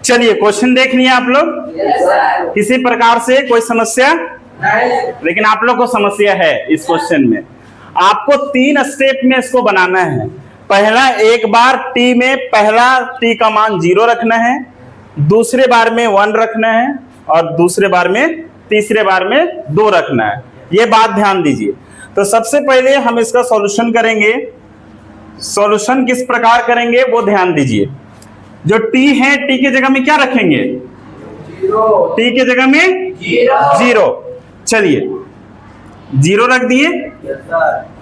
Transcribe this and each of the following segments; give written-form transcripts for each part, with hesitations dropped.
चलिए क्वेश्चन देख लिए आप लोग। किसी प्रकार से कोई समस्या लेकिन आप लोग को समस्या है इस क्वेश्चन में। आपको 3 स्टेप में इसको बनाना है। पहला, एक बार टी में पहला टी का मान 0 रखना है, दूसरे बार में 1 रखना है और दूसरे बार में तीसरे बार में 2 रखना है। ये बात ध्यान दीजिए। तो सबसे पहले हम इसका सॉल्यूशन करेंगे। सॉल्यूशन किस प्रकार करेंगे वो ध्यान दीजिए। जो टी है, टी की जगह में क्या रखेंगे? टी की जगह में 0। चलिए 0 रख दिए।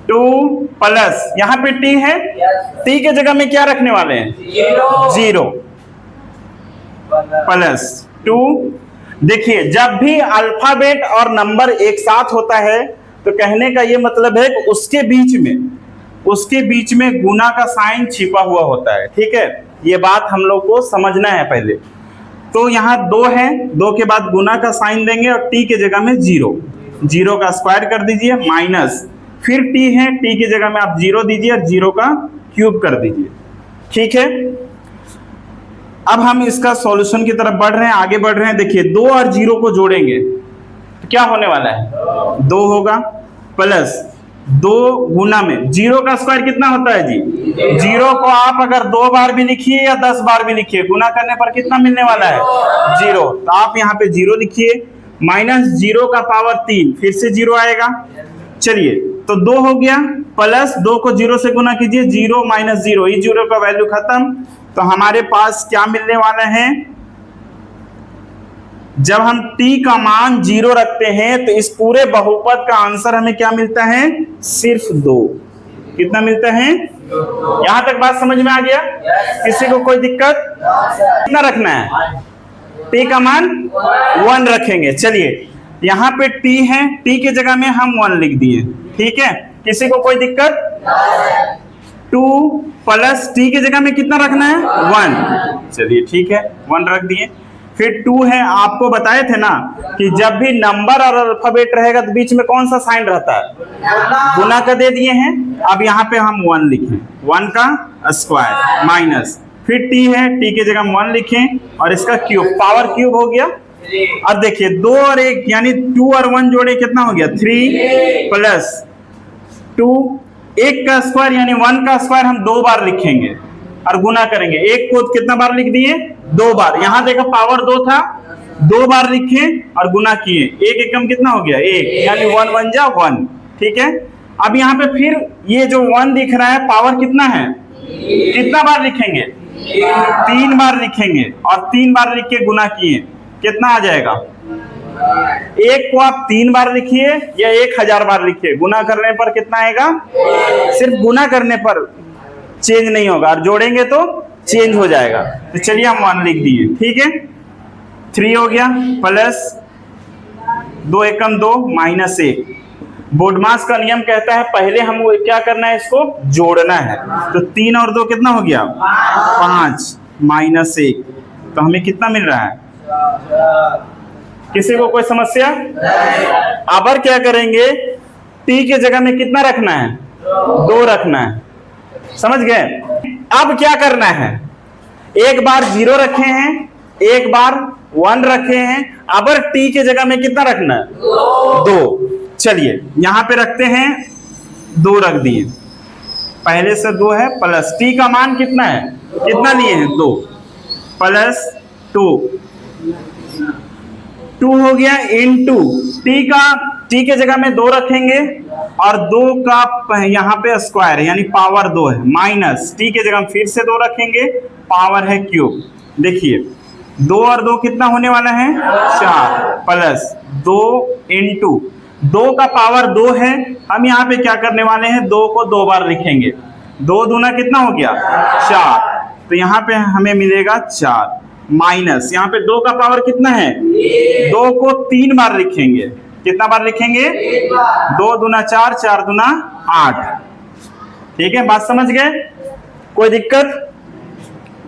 2 प्लस यहां पे टी है, टी के जगह में क्या रखने वाले हैं? 0 प्लस 2। देखिए जब भी अल्फाबेट और नंबर एक साथ होता है तो कहने का ये मतलब है कि उसके बीच में गुना का साइन छिपा हुआ होता है। ठीक है, ये बात हम लोग को समझना है पहले। तो यहाँ 2 है, 2 के बाद गुना का साइन देंगे और टी के जगह में 0 का स्क्वायर कर दीजिए, माइनस फिर टी है, टी की जगह में आप 0 दीजिए और 0 का क्यूब कर दीजिए। ठीक है, अब हम इसका सॉल्यूशन की तरफ बढ़ रहे हैं, आगे बढ़ रहे हैं। देखिए 2 और 0 को जोड़ेंगे तो क्या होने वाला है? 2 होगा प्लस 2 गुना में 0 का स्क्वायर कितना होता है जी? 0 को आप अगर 2 बार भी लिखिए या 10 बार भी लिखिए, गुना करने पर कितना मिलने वाला है? 0। तो आप यहाँ पे 0 लिखिए, माइनस 0 का पावर 3, फिर से 0 आएगा। चलिए तो 2 हो गया, प्लस 2 को 0 से गुना कीजिए, 0 माइनस 0, ये 0 का वैल्यू खत्म। तो हमारे पास क्या मिलने वाला है? जब हम t का मान 0 रखते हैं तो इस पूरे बहुपद का आंसर हमें क्या मिलता है? सिर्फ 2। कितना मिलता है? यहां तक बात समझ में आ गया? किसी को कोई दिक्कत? कितना रखना है? t का मान 1 रखेंगे। चलिए यहाँ पे t है, t की जगह में हम 1 लिख दिए। ठीक है, किसी को कोई दिक्कत? 2 प्लस t की जगह में कितना रखना है? 1। चलिए ठीक है, 1 रख दिए। फिर 2 है, आपको बताए थे ना कि जब भी नंबर और अल्फाबेट रहेगा तो बीच में कौन सा साइन रहता है? गुना का दे दिए हैं। अब यहाँ पे हम 1 लिखें, 1 का स्क्वायर माइनस फिर t है, t की जगह 1 लिखें और इसका क्यूब, पावर क्यूब हो गया। अब देखिए 2 और 1 यानी 2 और 1 जोड़े कितना हो गया? 3 प्लस 2, 1 का स्क्वायर यानी 1 का स्क्वायर हम 2 बार लिखेंगे और गुना करेंगे। 1 को कितना बार लिख दिए? 2 बार। यहां देखो पावर 2 था, 2 बार लिखे और गुना किए, 1 एकम कितना हो गया? 1, यानी 1 1 जा 1। ठीक है, अब यहाँ पे फिर ये जो 1 दिख रहा है पावर कितना है? कितना बार लिखेंगे? 3 बार लिखेंगे और 3 बार लिख के गुना किए, कितना आ जाएगा? 1 को आप 3 बार लिखिए या 1000 बार लिखिए, गुना करने पर कितना आएगा? सिर्फ गुना करने पर चेंज नहीं होगा और जोड़ेंगे तो चेंज हो जाएगा। तो चलिए हम 1 लिख दिए। ठीक है, 3 हो गया प्लस 2 एकम 2 माइनस 1। बोडमास का नियम कहता है पहले हम क्या करना है? इसको जोड़ना है। तो 3 और 2 कितना हो गया? 5 माइनस 1। तो हमें कितना मिल रहा है? किसी को कोई समस्या? अब क्या करेंगे? t की जगह में कितना रखना है? 2 रखना है। समझ गए? अब क्या करना है? एक बार 0 रखे हैं, एक बार 1 रखे हैं, अब t की जगह में कितना रखना है? 2। चलिए यहां पे रखते हैं, 2 रख दिए, पहले से 2 है प्लस t का मान कितना है? कितना लिए हैं? 2 प्लस 2 हो गया इनटू t के जगह में 2 रखेंगे और 2 का यहाँ पे स्क्वायर यानी पावर 2 है, माइनस t के जगह फिर से 2 रखेंगे, पावर है क्यूब। देखिए 2 और 2 कितना होने वाला है? 4 प्लस 2 इंटू 2 का पावर 2 है। हम यहाँ पे क्या करने वाले हैं? 2 को 2 बार लिखेंगे, 2 दूना कितना हो गया? 4। तो यहाँ पे हमें मिलेगा 4 माइनस यहाँ पे 2 का पावर कितना है? 2 को 3 बार लिखेंगे, कितना बार लिखेंगे? 2 दूना 4, 4 दूना 8। ठीक है, बात समझ गए? कोई दिक्कत?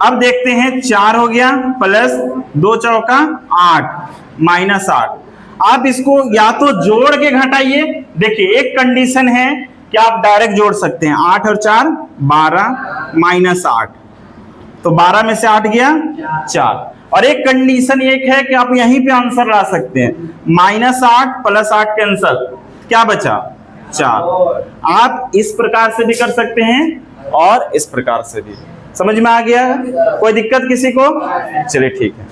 अब देखते हैं 4 हो गया प्लस 2 चौका 8 माइनस 8। आप इसको या तो जोड़ के घटाइए। देखिए एक कंडीशन है कि आप डायरेक्ट जोड़ सकते हैं, 8 और 4 12 माइनस 8। तो 12 में से 8 गया 4। और एक कंडीशन एक है कि आप यहीं पे आंसर ला सकते हैं, -8 + 8 कैंसल, क्या बचा 4। आप इस प्रकार से भी कर सकते हैं और इस प्रकार से भी। समझ में आ गया? कोई दिक्कत किसी को? चलिए ठीक है।